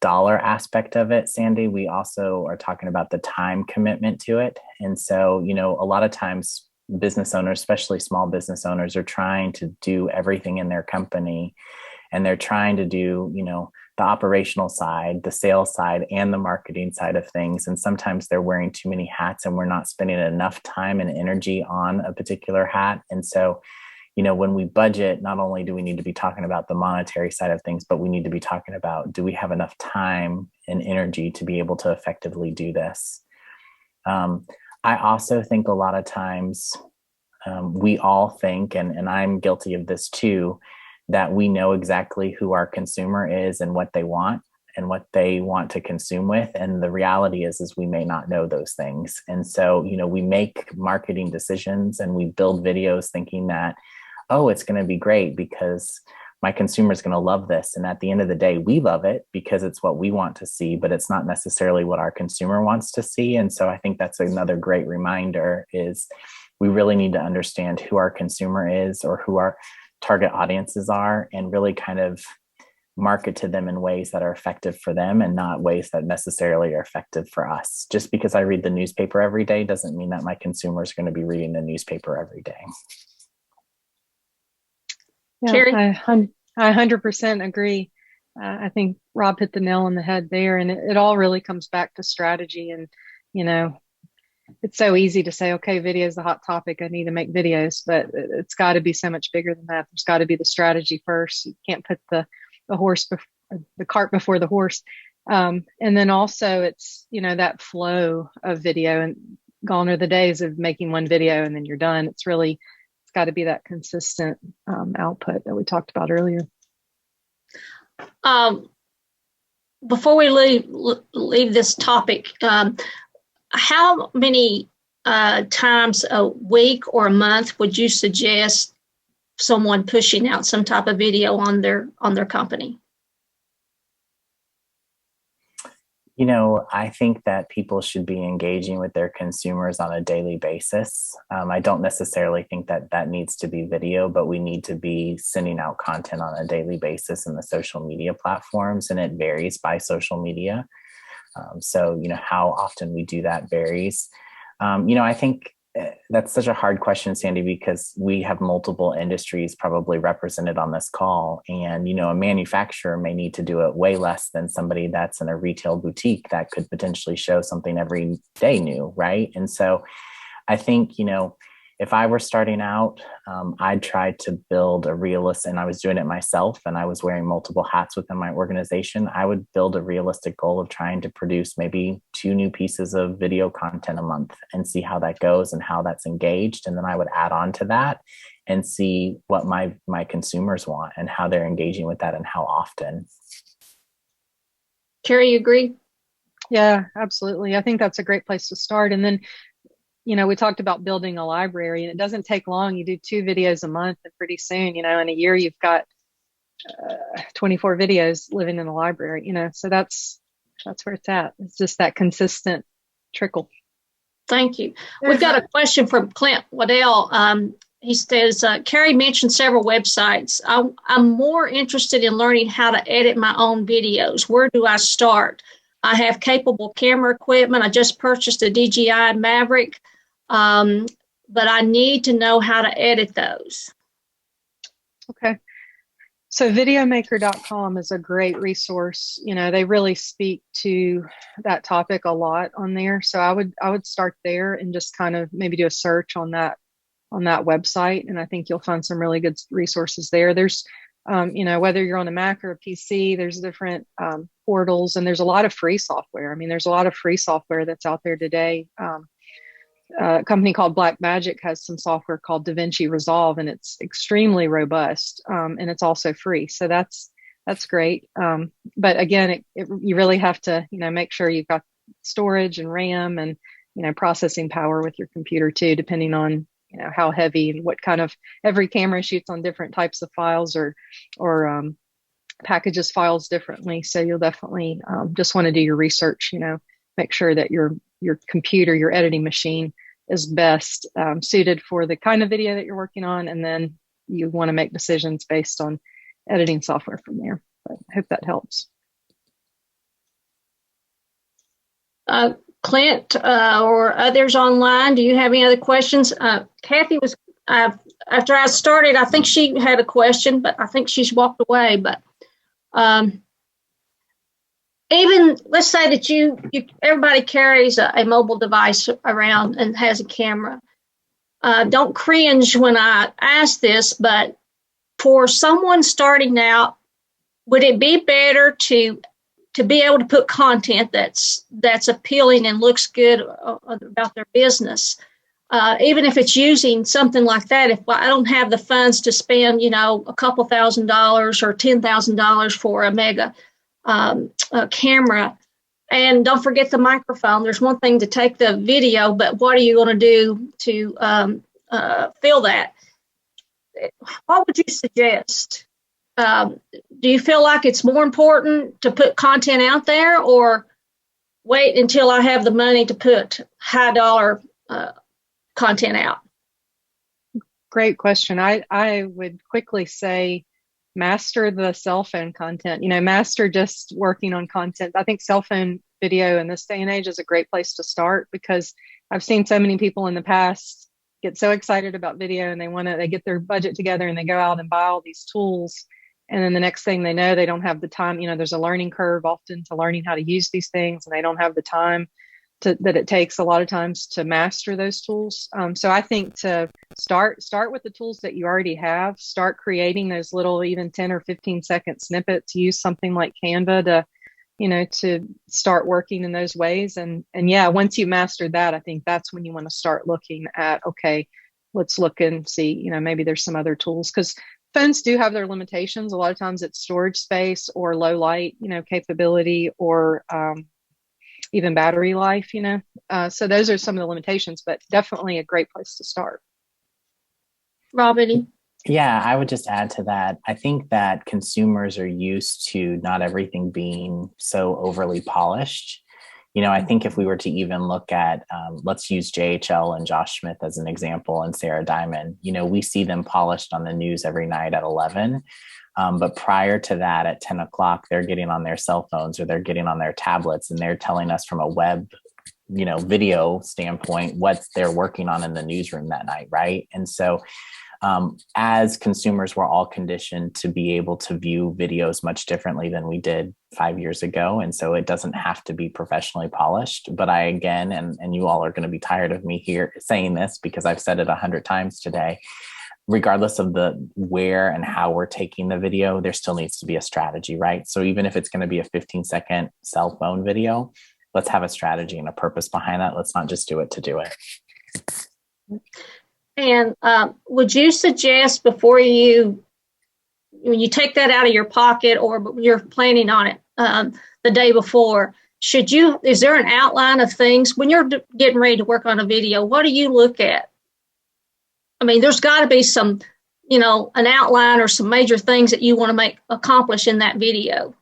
[SPEAKER 3] dollar aspect of it, Sandy. We also are talking about the time commitment to it. And so, a lot of times business owners, especially small business owners, are trying to do everything in their company, and they're trying to do, the operational side, the sales side, and the marketing side of things. And sometimes they're wearing too many hats, and we're not spending enough time and energy on a particular hat. And so, when we budget, not only do we need to be talking about the monetary side of things, but we need to be talking about, do we have enough time and energy to be able to effectively do this? I also think a lot of times we all think, and I'm guilty of this too, that we know exactly who our consumer is and what they want to consume with. And the reality is we may not know those things. And so, we make marketing decisions and we build videos thinking that, oh, it's going to be great because my consumer is going to love this. And at the end of the day, we love it because it's what we want to see, but it's not necessarily what our consumer wants to see. And so I think that's another great reminder, is we really need to understand who our consumer is, or who our target audiences are, and really kind of market to them in ways that are effective for them, and not ways that necessarily are effective for us. Just because I read the newspaper every day doesn't mean that my consumer is going to be reading the newspaper every day.
[SPEAKER 1] Yeah,
[SPEAKER 2] Carrie?
[SPEAKER 1] I 100% agree. I think Rob hit the nail on the head there, and it all really comes back to strategy. And, it's so easy to say, okay, video is a hot topic, I need to make videos, but it's got to be so much bigger than that. There's got to be the strategy first. You can't put the cart before the horse. And then also it's, that flow of video, and gone are the days of making one video and then you're done. It's got to be that consistent output that we talked about earlier.
[SPEAKER 2] Before we leave this topic, how many times a week or a month would you suggest someone pushing out some type of video on their company?
[SPEAKER 3] I think that people should be engaging with their consumers on a daily basis. I don't necessarily think that needs to be video, but we need to be sending out content on a daily basis in the social media platforms, and it varies by social media. So, how often we do that varies. I think that's such a hard question, Sandy, because we have multiple industries probably represented on this call. And, a manufacturer may need to do it way less than somebody that's in a retail boutique that could potentially show something every day new, right? And so I think, if I were starting out, I'd try to build a realistic, and I was doing it myself, and I was wearing multiple hats within my organization. I would build a realistic goal of trying to produce maybe 2 new pieces of video content a month and see how that goes and how that's engaged. And then I would add on to that and see what my consumers want and how they're engaging with that and how often.
[SPEAKER 2] Carrie, you agree?
[SPEAKER 1] Yeah, absolutely. I think that's a great place to start. And then, we talked about building a library, and it doesn't take long. You do 2 videos a month, and pretty soon, in a year, you've got 24 videos living in the library, so that's where it's at. It's just that consistent trickle.
[SPEAKER 2] Thank you. We've got a question from Clint Waddell. He says, Carrie mentioned several websites. I'm more interested in learning how to edit my own videos. Where do I start? I have capable camera equipment. I just purchased a DJI Maverick, but I need to know how to edit those.
[SPEAKER 1] Okay. So videomaker.com is a great resource. They really speak to that topic a lot on there. So I would start there and just kind of maybe do a search on that website. And I think you'll find some really good resources there. There's, whether you're on a Mac or a PC, there's different portals, and there's a lot of free software. There's a lot of free software that's out there today. A company called Blackmagic has some software called DaVinci Resolve, and it's extremely robust, and it's also free. So that's great. But again, you really have to, make sure you've got storage and RAM and, processing power with your computer too, depending on, how heavy and what kind of, every camera shoots on different types of files or packages files differently. So you'll definitely just want to do your research, make sure that your computer, your editing machine is best suited for the kind of video that you're working on. And then you want to make decisions based on editing software from there. But I hope that helps.
[SPEAKER 2] Clint or others online, do you have any other questions? Kathy was, after I started, I think she had a question, but I think she's walked away. But even, let's say that everybody carries a mobile device around and has a camera. Don't cringe when I ask this, but for someone starting out, would it be better to be able to put content that's appealing and looks good about their business, even if it's using something like that? If I don't have the funds to spend, a couple $1,000s or $10,000 for a mega camera, and don't forget the microphone. There's one thing to take the video, but what are you going to do to fill that? What would you suggest? Do you feel like it's more important to put content out there, or wait until I have the money to put high dollar content out?
[SPEAKER 1] Great question. I would quickly say master the cell phone content, master just working on content. I think cell phone video in this day and age is a great place to start, because I've seen so many people in the past get so excited about video, and they get their budget together and they go out and buy all these tools. And then the next thing they know, they don't have the time. There's a learning curve often to learning how to use these things, and they don't have the time that it takes a lot of times to master those tools. So I think to start with the tools that you already have. Start creating those little, even 10 or 15 second snippets. Use something like Canva to start working in those ways. And yeah, once you master that, I think that's when you want to start looking at, okay, let's look and see, maybe there's some other tools, because phones do have their limitations. A lot of times it's storage space or low light, capability, or even battery life, so those are some of the limitations, but definitely a great place to start.
[SPEAKER 2] Robin?
[SPEAKER 3] Yeah, I would just add to that. I think that consumers are used to not everything being so overly polished. I think if we were to even look at, let's use JHL and Josh Smith as an example, and Sarah Diamond, we see them polished on the news every night at 11. But prior to that, at 10 o'clock, they're getting on their cell phones or they're getting on their tablets, and they're telling us from a web, video standpoint, what they're working on in the newsroom that night, right? And so as consumers, we're all conditioned to be able to view videos much differently than we did 5 years ago. And so it doesn't have to be professionally polished. But I, again, and you all are going to be tired of me here saying this because I've said it 100 times today, regardless of the where and how we're taking the video, there still needs to be a strategy, right? So even if it's going to be a 15-second cell phone video, let's have a strategy and a purpose behind that. Let's not just do it to do it.
[SPEAKER 2] And would you suggest before when you take that out of your pocket or you're planning on it the day before, is there an outline of things when you're getting ready to work on a video? What do you look at? I mean, there's got to be some, an outline or some major things that you want to accomplish in that video.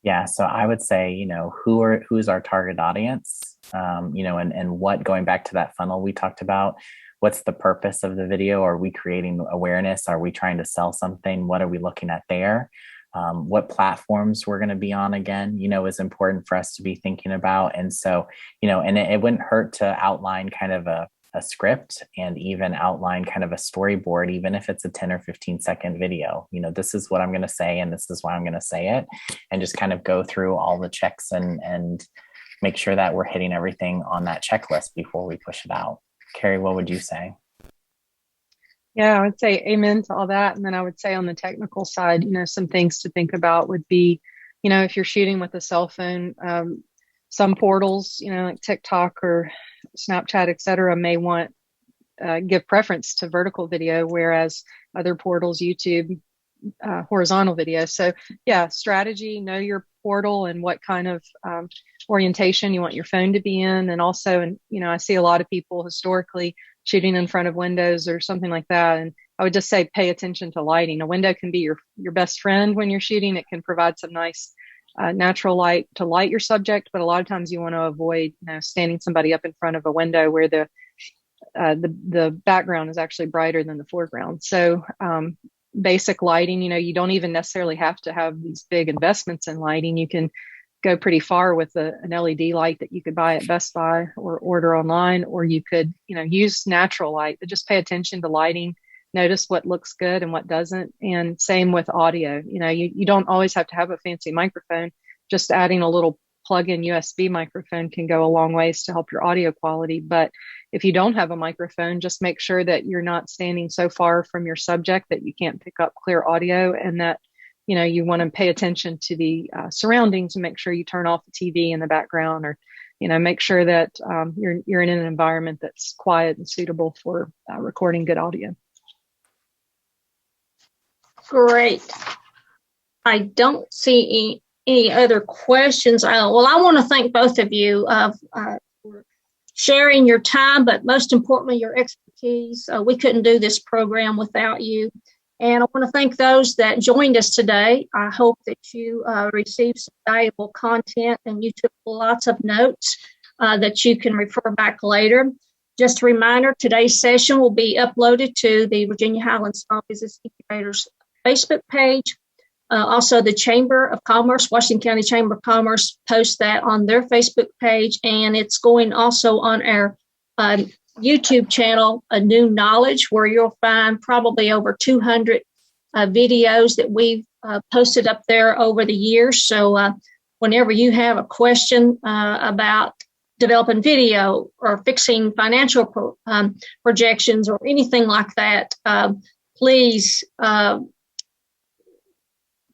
[SPEAKER 3] Yeah, so I would say, who's our target audience, and what, going back to that funnel we talked about, what's the purpose of the video? Are we creating awareness? Are we trying to sell something? What are we looking at there? What platforms we're going to be on again, is important for us to be thinking about. And so, and it wouldn't hurt to outline kind of a script and even outline kind of a storyboard, even if it's a 10 or 15-second video. This is what I'm going to say, and this is why I'm going to say it, and just kind of go through all the checks and make sure that we're hitting everything on that checklist before we push it out. Carrie, what would you say?
[SPEAKER 1] Yeah, I would say amen to all that. And then I would say on the technical side, some things to think about would be, if you're shooting with a cell phone, some portals, like TikTok or Snapchat, et cetera, may give preference to vertical video, whereas other portals, YouTube, horizontal video. So yeah, strategy, know your portal and what kind of orientation you want your phone to be in. And also, I see a lot of people historically shooting in front of windows or something like that. And I would just say, pay attention to lighting. A window can be your best friend when you're shooting. It can provide some nice natural light to light your subject, but a lot of times you want to avoid standing somebody up in front of a window where the background is actually brighter than the foreground. So basic lighting, you don't even necessarily have to have these big investments in lighting. You can go pretty far with an LED light that you could buy at Best Buy or order online, or you could use natural light. But just pay attention to lighting. Notice what looks good and what doesn't. And same with audio. You don't always have to have a fancy microphone. Just adding a little plug-in USB microphone can go a long ways to help your audio quality. But if you don't have a microphone, just make sure that you're not standing so far from your subject that you can't pick up clear audio, and that you want to pay attention to the surroundings and make sure you turn off the TV in the background, or make sure that you're in an environment that's quiet and suitable for recording good audio.
[SPEAKER 2] Great. I don't see any other questions. I want to thank both of you for sharing your time, but most importantly, your expertise. We couldn't do this program without you. And I want to thank those that joined us today. I hope that you received some valuable content and you took lots of notes that you can refer back later. Just a reminder, today's session will be uploaded to the Virginia Highlands Small Business Incubators Facebook page. Also, the Chamber of Commerce, Washington County Chamber of Commerce, posts that on their Facebook page, and it's going also on our YouTube channel, A New Knowledge, where you'll find probably over 200 videos that we've posted up there over the years. So whenever you have a question about developing video or fixing financial projections or anything like that, please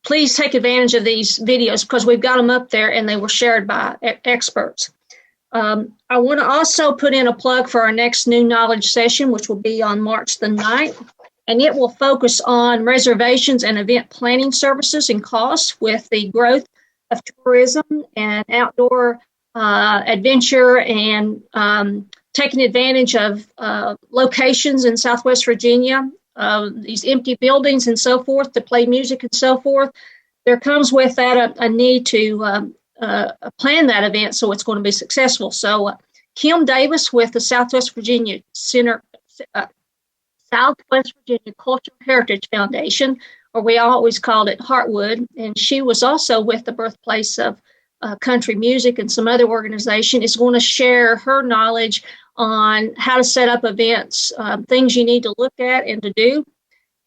[SPEAKER 2] please take advantage of these videos because we've got them up there and they were shared by experts. I want to also put in a plug for our next new knowledge session, which will be on March the 9th, and it will focus on reservations and event planning services and costs with the growth of tourism and outdoor adventure and taking advantage of locations in Southwest Virginia, these empty buildings and so forth to play music and so forth. There comes with that a need to plan that event so it's going to be successful. So Kim Davis with the Southwest Virginia Cultural Heritage Foundation, or we always called it Heartwood, and she was also with the birthplace of country music and some other organization, is going to share her knowledge on how to set up events, things you need to look at and to do.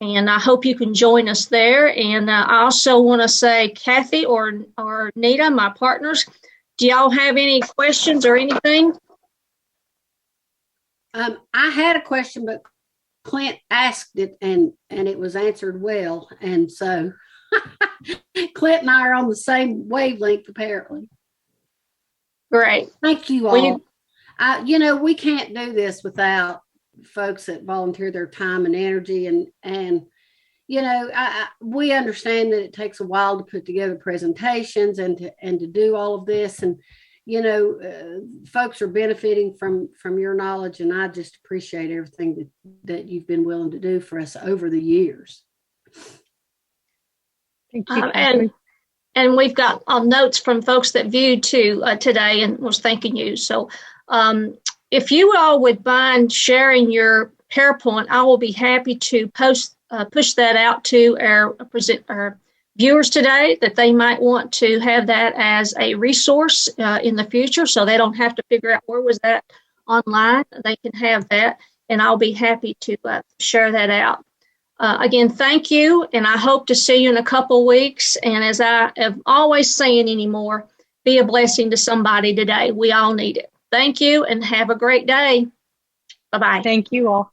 [SPEAKER 2] And I hope you can join us there. And I also want to say, Kathy or Nita, my partners, do y'all have any questions or anything?
[SPEAKER 4] I had a question, but Clint asked it and it was answered well. And so Clint and I are on the same wavelength, apparently.
[SPEAKER 2] Great.
[SPEAKER 4] Thank you all. We can't do this without folks that volunteer their time and energy, and we understand that it takes a while to put together presentations and to do all of this, and folks are benefiting from your knowledge, and I just appreciate everything that you've been willing to do for us over the years.
[SPEAKER 1] Thank you,
[SPEAKER 2] and we've got notes from folks that viewed too today and was thanking you. So if you all would mind sharing your PowerPoint, I will be happy to push that out to our viewers today, that they might want to have that as a resource in the future, so they don't have to figure out where was that online. They can have that, and I'll be happy to share that out. Again, thank you, and I hope to see you in a couple weeks. And as I am always saying anymore, be a blessing to somebody today. We all need it. Thank you, and have a great day. Bye-bye.
[SPEAKER 1] Thank you all.